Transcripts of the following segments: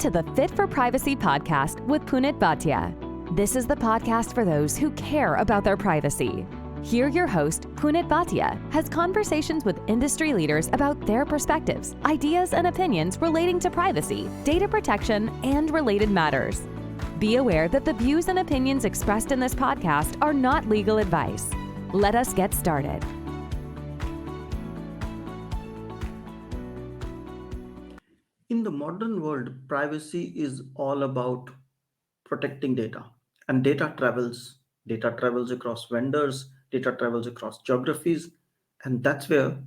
to the FIT4Privacy podcast with Punit Bhatia. This is the podcast for those who care about their privacy. Here, your host, Punit Bhatia, has conversations with industry leaders about their perspectives, ideas, and opinions relating to privacy, data protection, and related matters. Be aware that the views and opinions expressed in this podcast are not legal advice. Let us get started. In the modern world, privacy is all about protecting data. And data travels. Data travels across vendors, data travels across geographies. And that's where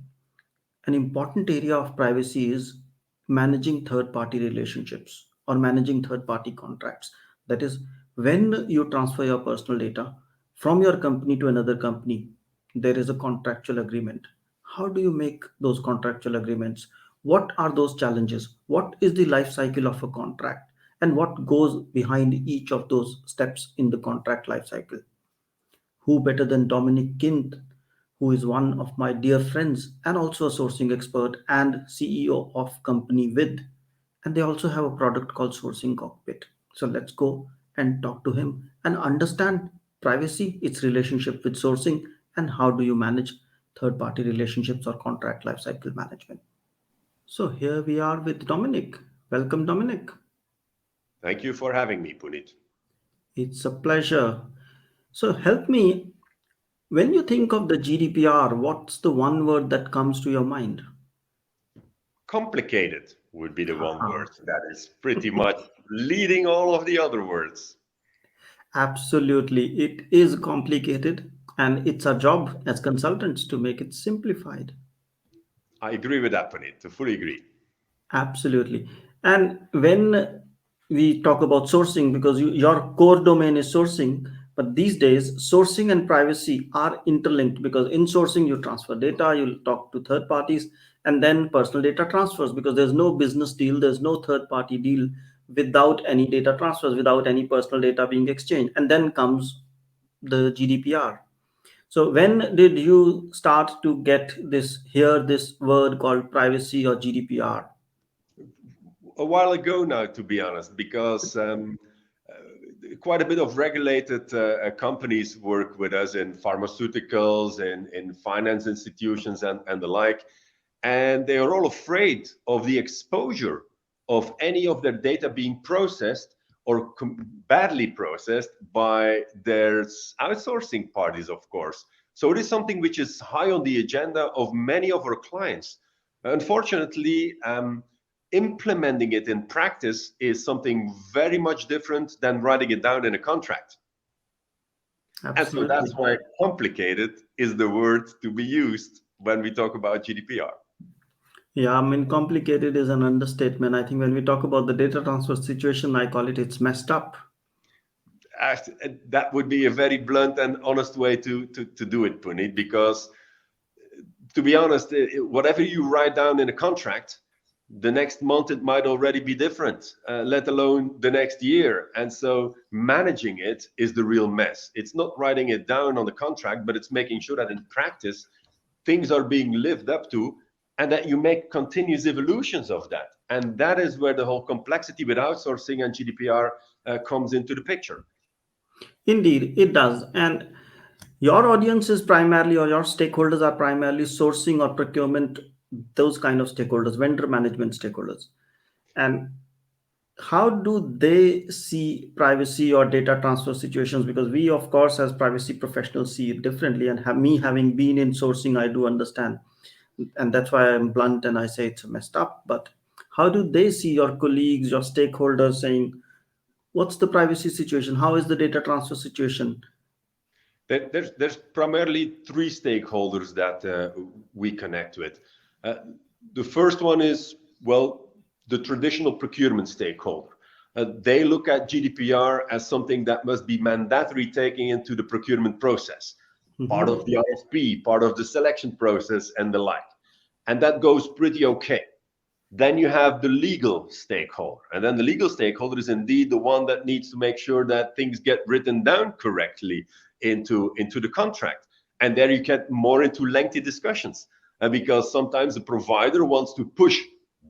an important area of privacy is managing third party relationships or managing third party contracts. That is, when you transfer your personal data from your company to another company, there is a contractual agreement. How do you make those contractual agreements? What are those challenges? What is the life cycle of a contract? And what goes behind each of those steps in the contract life cycle? Who better than Dominique Kindt, who is one of my dear friends and also a sourcing expert and CEO of company with, and they also have a product called Sourcing Cockpit. So let's go and talk to him and understand privacy, its relationship with sourcing, and how do you manage third party relationships or contract lifecycle management. So here we are with Dominic. Welcome, Dominic. Thank you for having me, Punit. It's a pleasure. So help me, when you think of the GDPR, what's the one word that comes to your mind? Complicated would be the one Ah, word that is pretty much leading all of the other words. absolutely. It is complicated, and it's our job as consultants to make it simplified. I agree with that, Punit. I fully agree. Absolutely. And when we talk about sourcing, because your core domain is sourcing, but these days, sourcing and privacy are interlinked because in sourcing, you transfer data, you talk to third parties, and then personal data transfers because there's no business deal, there's no third party deal without any data transfers, without any personal data being exchanged. And then comes the GDPR. So when did you start to get this word called privacy or GDPR? A while ago now, to be honest, because quite a bit of regulated companies work with us in pharmaceuticals and in finance institutions and the like. And they are all afraid of the exposure of any of their data being processed or badly processed by their outsourcing parties, of course. So it is something which is high on the agenda of many of our clients. Unfortunately, implementing it in practice is something very much different than writing it down in a contract. And so Absolutely. that's why complicated is the word to be used when we talk about GDPR. Yeah, I mean, complicated is an understatement. I think when we talk about the data transfer situation, I call it's messed up. That would be a very blunt and honest way to do it, Punit, because to be honest, whatever you write down in a contract, the next month it might already be different, let alone the next year. And so managing it is the real mess. It's not writing it down on the contract, but it's making sure that in practice, things are being lived up to and that you make continuous evolutions of that. And that is where the whole complexity with outsourcing and GDPR comes into the picture. Indeed, it does. And your audience is primarily, or your stakeholders are primarily sourcing or procurement, those kind of stakeholders, vendor management stakeholders. And how do they see privacy or data transfer situations? Because we, of course, as privacy professionals, see it differently. And me having been in sourcing, I do understand. And that's why I'm blunt and I say it's messed up. But how do they see your colleagues, your stakeholders saying, what's the privacy situation? How is the data transfer situation? There's primarily three stakeholders that we connect with. The first one is, well, the traditional procurement stakeholder. They look at GDPR as something that must be mandatory taking into the procurement process, part of the RFP, part of the selection process and the like. And that goes pretty okay. Then you have the legal stakeholder. And then the legal stakeholder is indeed the one that needs to make sure that things get written down correctly into the contract. And there you get more into lengthy discussions because sometimes the provider wants to push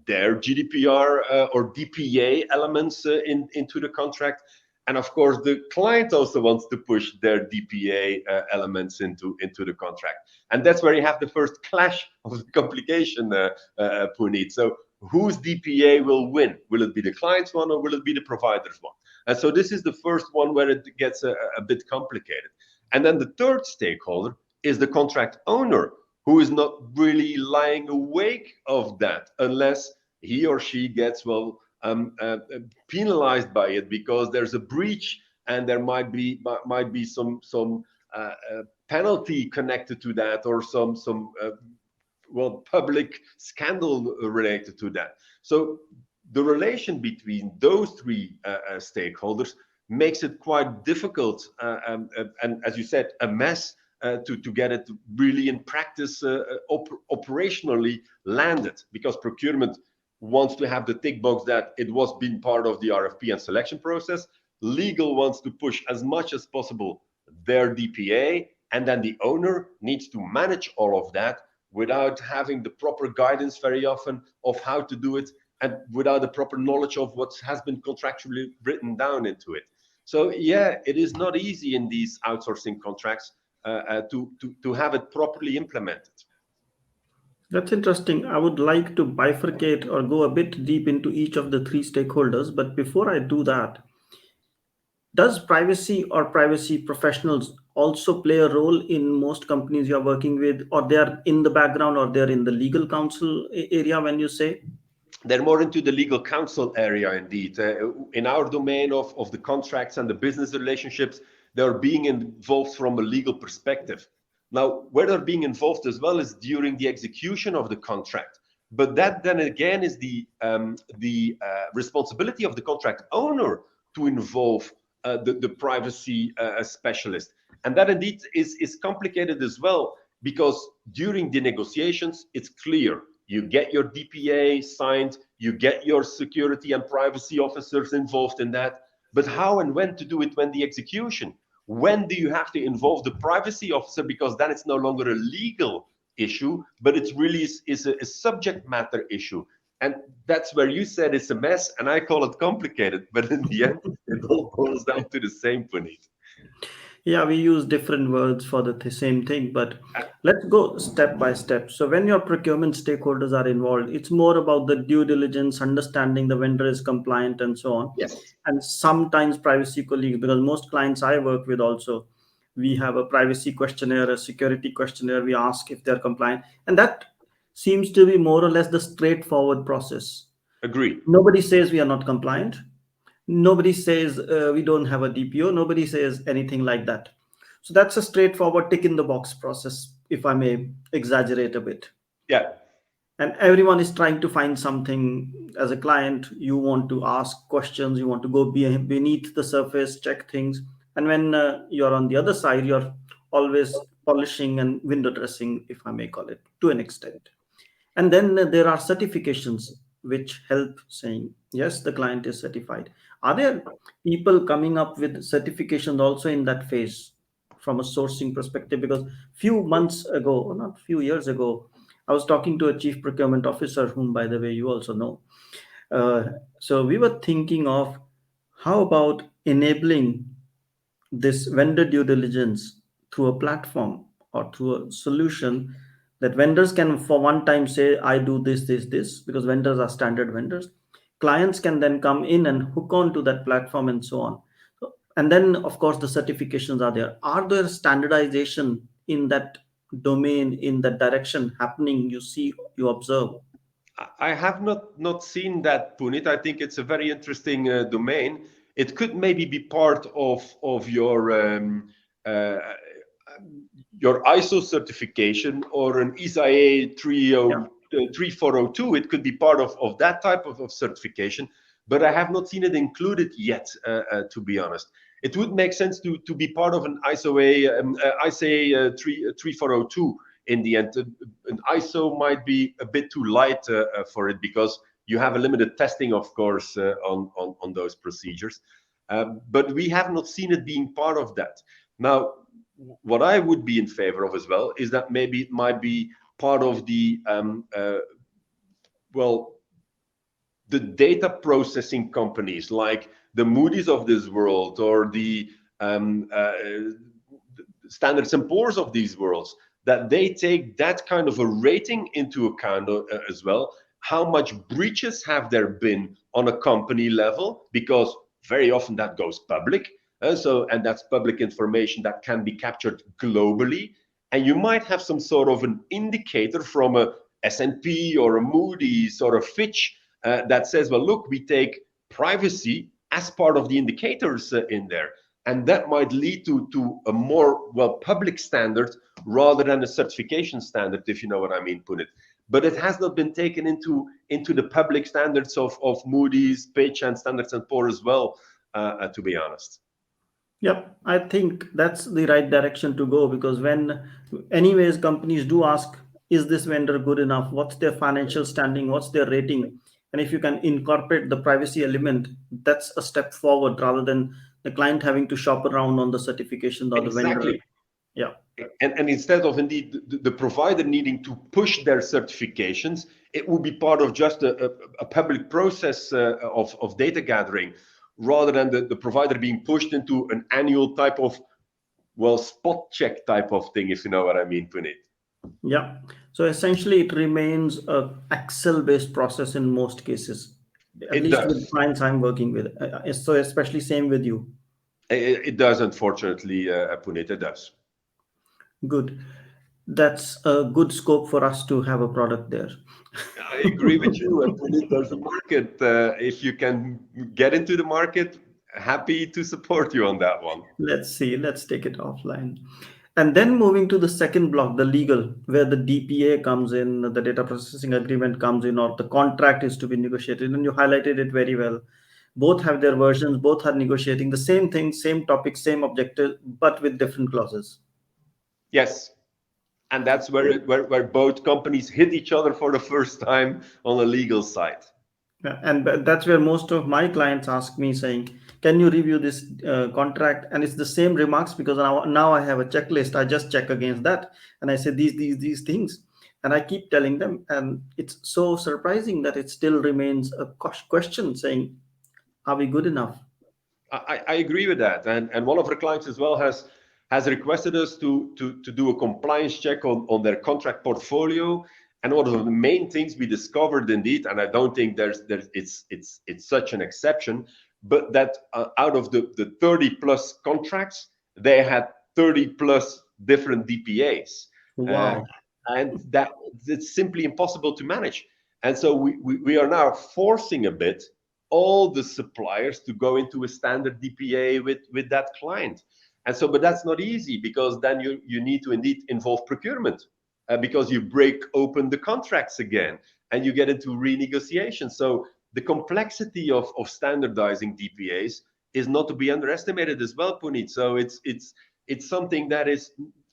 their GDPR or DPA elements into the contract. And of course, the client also wants to push their DPA elements into the contract. And that's where you have the first clash of the complication, Punit. So whose DPA will win? Will it be the client's one or will it be the provider's one? And so this is the first one where it gets a bit complicated. And then the third stakeholder is the contract owner, who is not really lying awake of that unless he or she gets, penalized by it because there's a breach and there might be some penalty connected to that, or some public scandal related to that. So the relation between those three stakeholders makes it quite difficult and as you said, a mess to get it really in practice operationally landed, because procurement wants to have the tick box that it was been part of the RFP and selection process. Legal wants to push as much as possible their DPA, and then the owner needs to manage all of that without having the proper guidance very often of how to do it, and without the proper knowledge of what has been contractually written down into it. So yeah, it is not easy in these outsourcing contracts to have it properly implemented. That's interesting. I would like to bifurcate or go a bit deep into each of the three stakeholders. But before I do that, does privacy or privacy professionals also play a role in most companies you're working with, or they're in the background, or they're in the legal counsel area when you say? They're more into the legal counsel area, indeed. In our domain of the contracts and the business relationships, they're being involved from a legal perspective. Now, where they're being involved as well is during the execution of the contract. But that then again is the responsibility of the contract owner to involve the privacy specialist. And that indeed is complicated as well, because during the negotiations, it's clear. You get your DPA signed, you get your security and privacy officers involved in that. But how and when to do it when the execution? When do you have to involve the privacy officer? Because then it's no longer a legal issue, but it's really is a subject matter issue. And that's where you said it's a mess, and I call it complicated. But in the end, it all boils down to the same, Punit. Yeah, we use different words for the same thing, but let's go step by step. So when your procurement stakeholders are involved, it's more about the due diligence, understanding the vendor is compliant and so on. Yes. And sometimes privacy colleagues, because most clients I work with also, we have a privacy questionnaire, a security questionnaire, we ask if they're compliant. And that seems to be more or less the straightforward process. Agree. Nobody says we are not compliant. Nobody says we don't have a DPO. Nobody says anything like that. So that's a straightforward tick in the box process, if I may exaggerate a bit. Yeah. And everyone is trying to find something. As a client, you want to ask questions, you want to go beneath the surface, check things. And when you're on the other side, you're always polishing and window dressing, if I may call it, to an extent. And then there are certifications which help saying, yes, the client is certified. Are there people coming up with certifications also in that phase from a sourcing perspective? Because few months ago, or not few years ago, I was talking to a chief procurement officer, whom, by the way, you also know. So we were thinking of how about enabling this vendor due diligence through a platform or through a solution that vendors can for one time say, I do this, because vendors are standard vendors. Clients can then come in and hook on to that platform and so on. And then, of course, the certifications are there. Are there standardization in that domain, in that direction happening? You see, you observe. I have not seen that, Punit. I think it's a very interesting domain. It could maybe be part of your ISO certification or an ISAE 3402. It could be part of that type of certification, but I have not seen it included yet, to be honest. It would make sense to be part of an ISAE 3402 in the end. An ISO might be a bit too light for it, because you have a limited testing, of course, on those procedures. But we have not seen it being part of that. Now, what I would be in favor of as well is that maybe it might be part of the the data processing companies like the Moody's of this world, or the Standards and Poor's of these worlds, that they take that kind of a rating into account as well. How much breaches have there been on a company level? Because very often that goes public. And that's public information that can be captured globally. And you might have some sort of an indicator from a S&P or a Moody's or a Fitch that says, well, look, we take privacy as part of the indicators in there. And that might lead to a more, well, public standard rather than a certification standard, if you know what I mean, Punit. But it has not been taken into the public standards of Moody's, Fitch, and Standards and Poor as well, to be honest. Yep, I think that's the right direction to go, because when, anyways, companies do ask, is this vendor good enough? What's their financial standing? What's their rating? And if you can incorporate the privacy element, that's a step forward rather than the client having to shop around on the certification or the vendor. Exactly. Yeah. And instead of indeed the provider needing to push their certifications, it will be part of just a public process of data gathering, rather than the provider being pushed into an annual type of, well, spot check type of thing, if you know what I mean, Punit. Yeah. So essentially, it remains a Excel-based process in most cases, at It least does. with clients I'm working with. So especially same with you. It does, unfortunately, Punit, it does. Good. That's a good scope for us to have a product there. I agree with you, Punit. There's a market. If you can get into the market, happy to support you on that one. Let's see. Let's take it offline. And then moving to the second block, the legal, where the DPA comes in, the data processing agreement comes in, or the contract is to be negotiated. And you highlighted it very well. Both have their versions, both are negotiating the same thing, same topic, same objective, but with different clauses. Yes. And that's where both companies hit each other for the first time on the legal side. Yeah, and that's where most of my clients ask me saying, can you review this contract? And it's the same remarks, because now I have a checklist. I just check against that. And I say these things. And I keep telling them. And it's so surprising that it still remains a question saying, are we good enough? I agree with that. And one of our clients as well has requested us to do a compliance check on their contract portfolio. And one of the main things we discovered indeed, and I don't think it's such an exception, but that out of the 30 plus contracts, they had 30 plus different DPAs. Wow. And that it's simply impossible to manage. And so we are now forcing a bit all the suppliers to go into a standard DPA with that client. And so, but that's not easy, because then you need to indeed involve procurement, because you break open the contracts again and you get into renegotiation. So the complexity of standardizing DPAs is not to be underestimated as well, Punit. So it's something that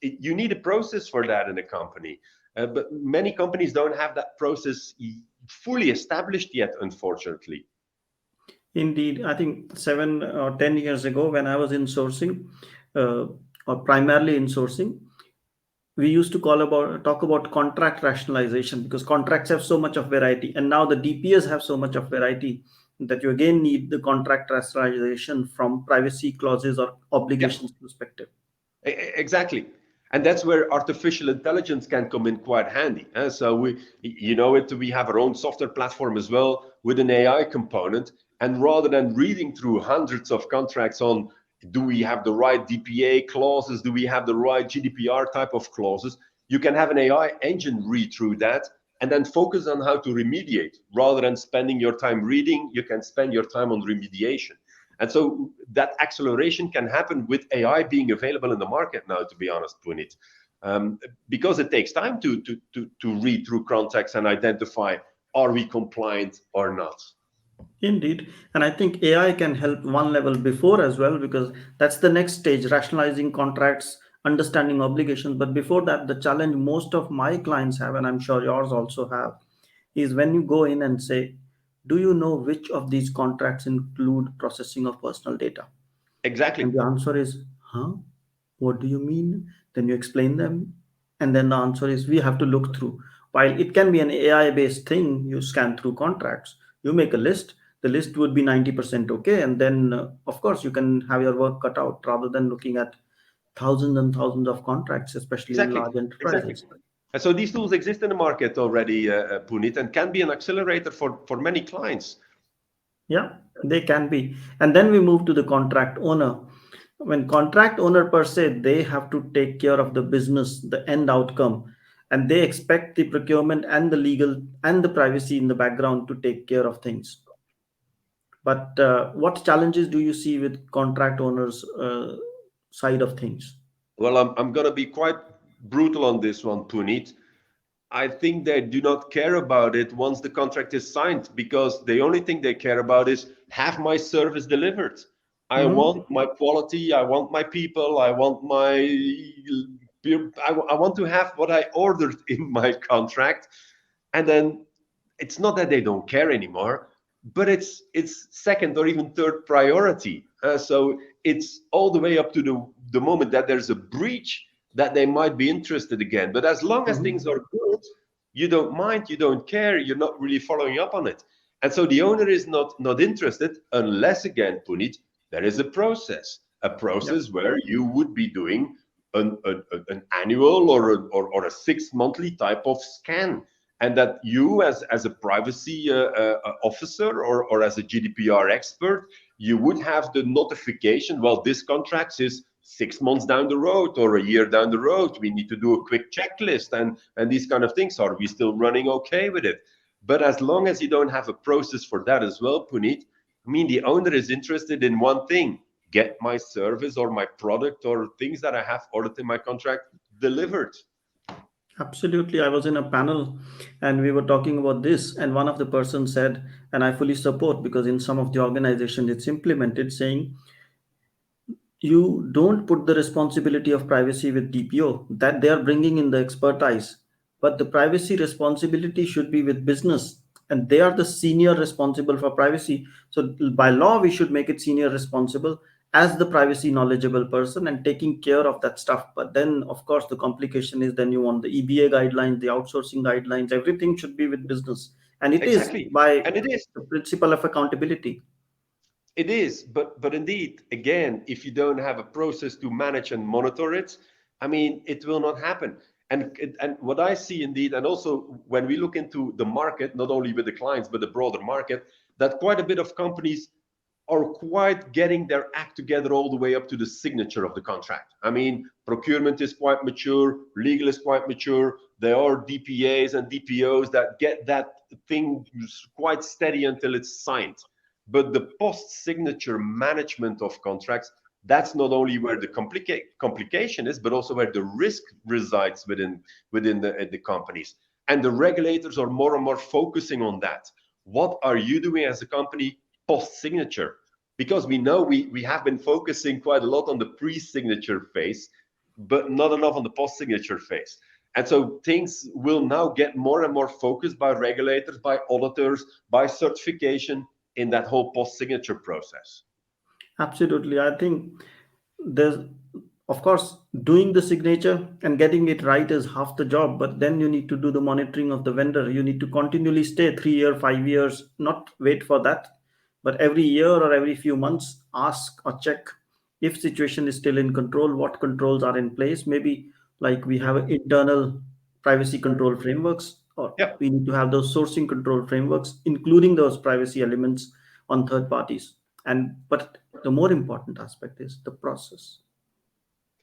you need a process for that in a company. But many companies don't have that process fully established yet, unfortunately. Indeed, I think 7 or 10 years ago, when I was in sourcing, or primarily in sourcing, we used to talk about contract rationalization, because contracts have so much of variety, and now the DPAs have so much of variety that you again need the contract rationalization from privacy clauses or obligations perspective. Exactly. And that's where artificial intelligence can come in quite handy. So we have our own software platform as well with an AI component. And rather than reading through hundreds of contracts on, do we have the right DPA clauses? Do we have the right GDPR type of clauses? You can have an AI engine read through that and then focus on how to remediate. Rather than spending your time reading, you can spend your time on remediation. And so that acceleration can happen with AI being available in the market now, to be honest, Punit, because it takes time to read through contracts and identify, are we compliant or not? Indeed. And I think AI can help one level before as well, because that's the next stage, rationalizing contracts, understanding obligations. But before that, the challenge most of my clients have, and I'm sure yours also have, is when you go in and say, do you know which of these contracts include processing of personal data? Exactly. And the answer is, huh? What do you mean? Then you explain them. And then the answer is, we have to look through. While it can be an AI based thing, you scan through contracts. You make a list, the list would be 90% okay, and then of course you can have your work cut out rather than looking at thousands and thousands of contracts, especially in Exactly, large exactly. enterprises. And so these tools exist in the market already, Punit, and can be an accelerator for many clients. Yeah, they can be. And then we move to the contract owner. When contract owner per se, they have to take care of the business, the end outcome, and they expect the procurement and the legal and the privacy in the background to take care of things. But what challenges do you see with contract owners' side of things? Well, I'm going to be quite brutal on this one, Punit. I think they do not care about it once the contract is signed, because the only thing they care about is, have my service delivered. I Mhm. want my quality, I want my people, I want to have what I ordered in my contract. And then it's not that they don't care anymore, but it's second or even third priority. So it's all the way up to the moment that there's a breach that they might be interested again. But as long as things Mhm. are good, you don't mind, you don't care, you're not really following up on it. And so the owner is not interested unless, again, Punit, there is a Yep. process where you would be doing an annual or a 6 monthly type of scan, and that you as a privacy officer or as a GDPR expert, you would have the notification, well, this contract is 6 months down the road or a year down the road. We need to do a quick checklist and these kind of things. Are we still running okay with it? But as long as you don't have a process for that as well, Punit, I mean, the owner is interested in one thing: get my service or my product or things that I have ordered in my contract delivered. Absolutely. I was in a panel and we were talking about this, and one of the persons said, and I fully support because in some of the organizations it's implemented, saying you don't put the responsibility of privacy with DPO, that they are bringing in the expertise, but the privacy responsibility should be with business, and they are the senior responsible for privacy. So by law we should make it senior responsible as the privacy knowledgeable person and taking care of that stuff. But then of course the complication is, then you want the EBA guidelines, the outsourcing guidelines, everything should be with business, and it is Exactly. by And it is. the principle of accountability. It is, but indeed, again, if you don't have a process to manage and monitor it, I mean, it will not happen. And what I see indeed, and also when we look into the market, not only with the clients but the broader market, that quite a bit of companies are quite getting their act together all the way up to the signature of the contract. I mean, procurement is quite mature, legal is quite mature. There are DPAs and DPOs that get that thing quite steady until it's signed. But the post-signature management of contracts, that's not only where the complication is, but also where the risk resides within the companies. And the regulators are more and more focusing on that. What are you doing as a company post-signature? Because we know we have been focusing quite a lot on the pre-signature phase, but not enough on the post-signature phase. And so things will now get more and more focused by regulators, by auditors, by certification in that whole post-signature process. Absolutely. I think there's, of course, doing the signature and getting it right is half the job, but then you need to do the monitoring of the vendor. You need to continually stay 3 years, 5 years, not wait for that, but every year or every few months, ask or check if situation is still in control, what controls are in place. Maybe like we have internal privacy control frameworks, or Yeah. we need to have those sourcing control frameworks, including those privacy elements on third parties. And but the more important aspect is the process.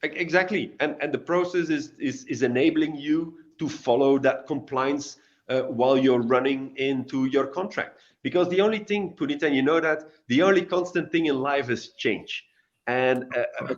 Exactly, and the process is enabling you to follow that compliance while you're running into your contract. Because the only thing, Punita, you know that the only constant thing in life is change, and a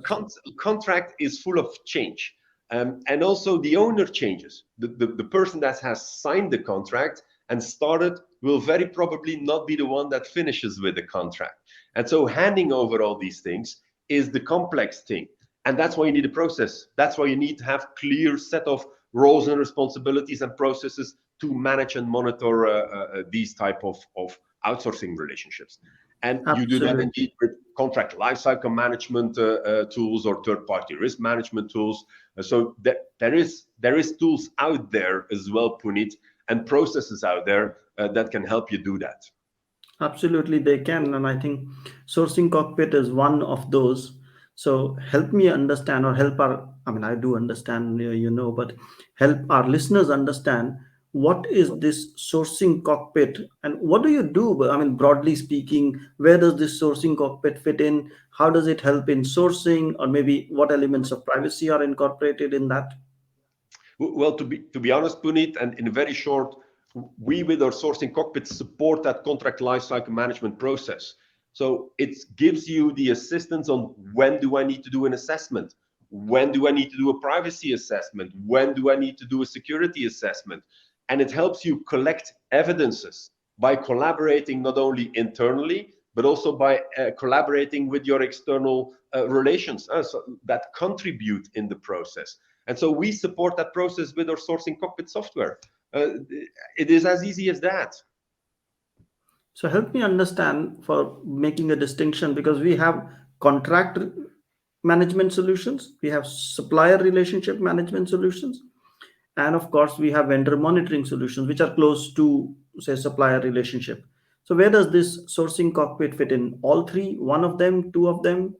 contract is full of change, and also the owner changes. The person that has signed the contract and started will very probably not be the one that finishes with the contract, and so handing over all these things is the complex thing. And that's why you need a process. That's why you need to have clear set of roles and responsibilities and processes to manage and monitor these type of outsourcing relationships. And you do that Absolutely. indeed with contract lifecycle management tools or third-party risk management tools. So there is tools out there as well, Punit, and processes out there that can help you do that. Absolutely, they can. And I think sourcing cockpit is one of those. So help me understand, or help our, I mean, I do understand, but help our listeners understand what is this sourcing cockpit and what do you do? I mean, broadly speaking, where does this sourcing cockpit fit in? How does it help in sourcing, or maybe what elements of privacy are incorporated in that? Well, to be honest, Punit, and in very short, we with our sourcing cockpit support that contract lifecycle management process. So it gives you the assistance on when do I need to do an assessment, when do I need to do a privacy assessment, when do I need to do a security assessment, and it helps you collect evidences by collaborating not only internally but also by collaborating with your external relations so that contribute in the process. And so we support that process with our sourcing cockpit software. It is as easy as that. So help me understand for making a distinction, because we have contract management solutions, we have supplier relationship management solutions, and of course we have vendor monitoring solutions which are close to, say, supplier relationship. So where does this sourcing cockpit fit in? All three, one of them, two of them?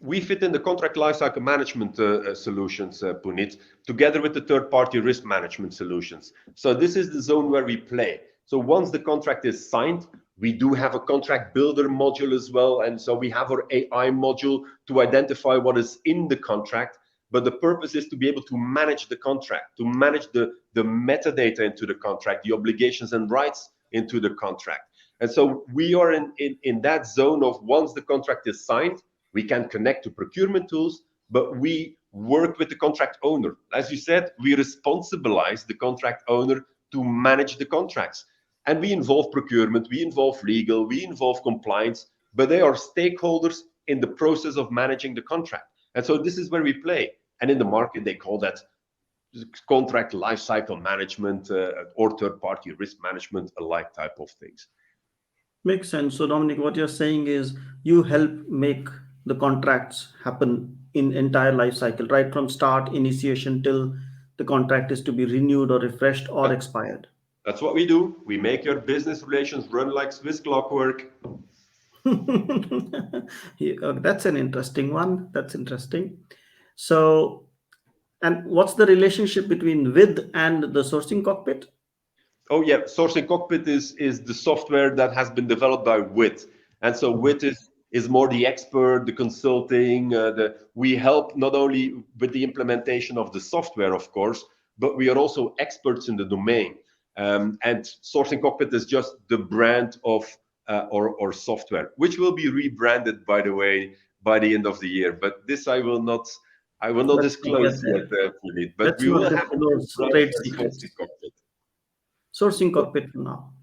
We fit in the contract lifecycle management solutions, Punit, together with the third-party risk management solutions. So this is the zone where we play. So once the contract is signed, we do have a contract builder module as well. And so we have our AI module to identify what is in the contract. But the purpose is to be able to manage the contract, to manage the metadata into the contract, the obligations and rights into the contract. And so we are in that zone of once the contract is signed, we can connect to procurement tools, but we work with the contract owner. As you said, we responsibilize the contract owner to manage the contracts. And we involve procurement, we involve legal, we involve compliance, but they are stakeholders in the process of managing the contract. And so this is where we play. And in the market, they call that contract lifecycle management or third-party risk management, alike type of things. Makes sense. So Dominic, what you're saying is you help make the contracts happen in entire life cycle, right from start initiation till the contract is to be renewed or refreshed or expired. That's what we do. We make your business relations run like Swiss clockwork. Yeah, that's an interesting one. That's interesting. So, and what's the relationship between with and the sourcing cockpit? Oh yeah, Sourcing Cockpit is the software that has been developed by WIT, and so WIT is more the expert, the consulting. We help not only with the implementation of the software, of course, but we are also experts in the domain. And Sourcing Cockpit is just the brand of or software, which will be rebranded, by the way, by the end of the year. But this I will not Let's not get disclose there. yet, Puneet. But Let's we will not have a new disclose brand trade for secrets. Sourcing Cockpit. Sourcing cockpit for now.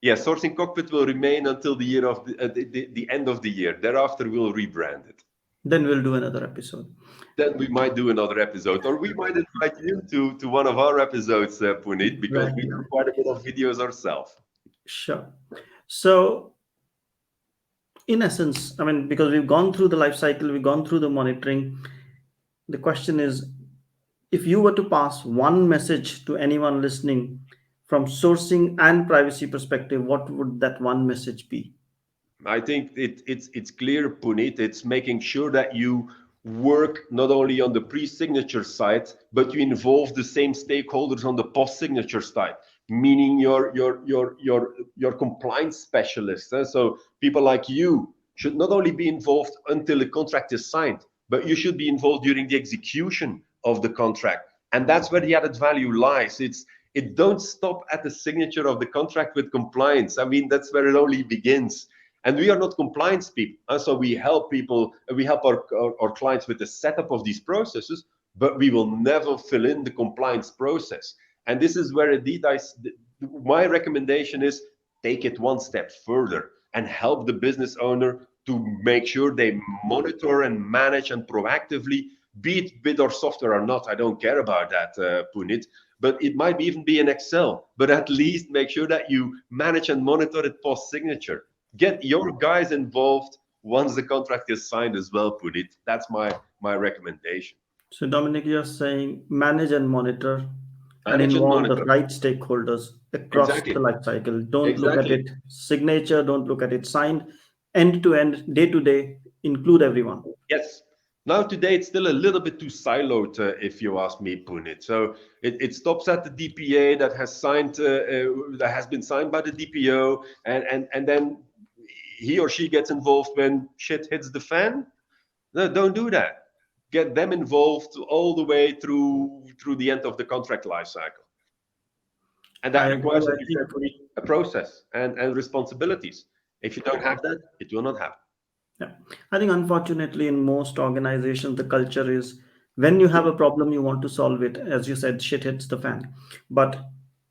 Yeah, Sourcing Cockpit will remain until the year of the end of the year. Thereafter, we'll rebrand it. Then we'll do another episode. Then we might do another episode, or we might invite you to one of our episodes, Punit, because we Exactly. do quite a bit of videos ourselves. Sure. So, in essence, I mean, because we've gone through the life cycle, we've gone through the monitoring. The question is, if you were to pass one message to anyone listening from sourcing and privacy perspective, what would that one message be? I think it's clear, Punit. It's making sure that you work not only on the pre-signature side, but you involve the same stakeholders on the post-signature side, meaning your compliance specialists. So people like you should not only be involved until the contract is signed, but you should be involved during the execution of the contract. And that's where the added value lies. It don't stop at the signature of the contract with compliance. I mean, that's where it only begins. And we are not compliance people. So we help people, we help our clients with the setup of these processes, but we will never fill in the compliance process. And this is where indeed my recommendation is take it one step further and help the business owner to make sure they monitor and manage and proactively, be it with our software or not. I don't care about that, Punit, but it might even be in Excel, but at least make sure that you manage and monitor it post signature. Get your guys involved once the contract is signed as well, Punit. That's my recommendation. So, Dominic, you're saying manage and monitor and Manage and involve the monitor. right stakeholders across Exactly. the life cycle. Don't look at Exactly. it signature, don't look at it signed, end to end, day to day, include everyone. Yes. Now today it's still a little bit too siloed, if you ask me, Punit. So it stops at the DPA that has been signed by the DPO, and then he or she gets involved when shit hits the fan. No, don't do that. Get them involved all the way through the end of the contract life cycle. And I that agree. requires, I as you think said, Punit, a process and responsibilities. If you don't have that, it will not happen. Yeah. I think unfortunately in most organizations the culture is when you have a problem you want to solve it. As you said, shit hits the fan. But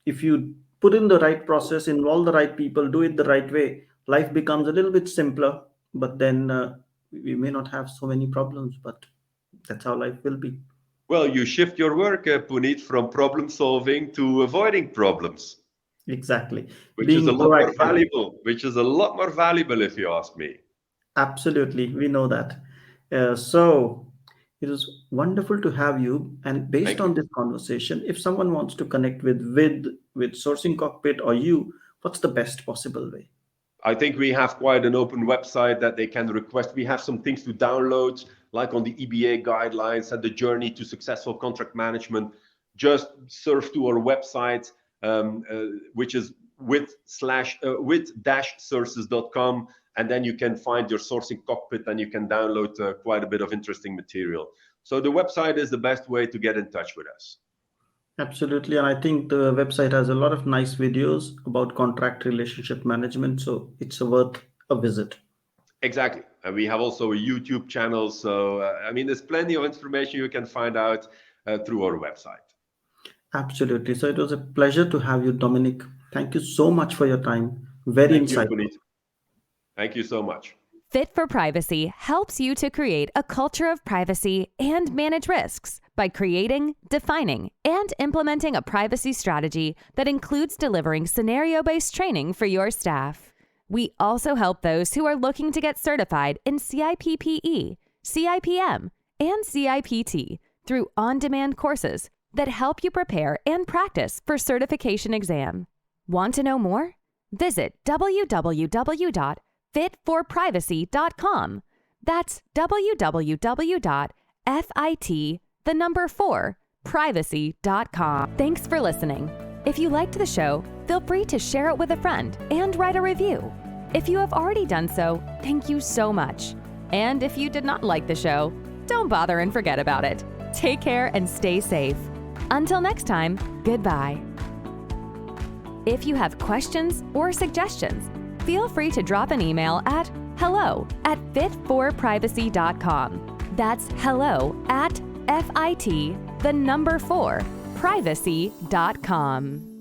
if you put in the right process, involve the right people, do it the right way, life becomes a little bit simpler. But then we may not have so many problems, but that's how life will be. Well, you shift your work, Punit, from problem solving to avoiding problems, Exactly. which is a Being lot more proactive. valuable. Which is a lot more valuable, if you ask me. Absolutely. We know that. So it is wonderful to have you. And based Thank you. on this conversation, if someone wants to connect with Sourcing Cockpit or you, what's the best possible way? I think we have quite an open website that they can request. We have some things to download, like on the EBA guidelines and the journey to successful contract management. Just surf to our website, which is with-sources.com, and then you can find your sourcing cockpit and you can download quite a bit of interesting material. So the website is the best way to get in touch with us. Absolutely. And I think the website has a lot of nice videos about contract relationship management. So it's worth a visit. Exactly. And we have also a YouTube channel. So, there's plenty of information you can find out through our website. Absolutely. So it was a pleasure to have you, Dominic. Thank you so much for your time. Very Thank you, insightful. Punit. Thank you so much. Fit4Privacy helps you to create a culture of privacy and manage risks by creating, defining, and implementing a privacy strategy that includes delivering scenario-based training for your staff. We also help those who are looking to get certified in CIPPE, CIPM, and CIPT through on-demand courses that help you prepare and practice for certification exam. Want to know more? Visit www.fit4privacy.com. That's www.FIT4Privacy.com. Thanks for listening. If you liked the show, feel free to share it with a friend and write a review. If you have already done so, thank you so much. And if you did not like the show, don't bother and forget about it. Take care and stay safe. Until next time, goodbye. If you have questions or suggestions, feel free to drop an email at hello@fit4privacy.com. That's hello@FIT4privacy.com.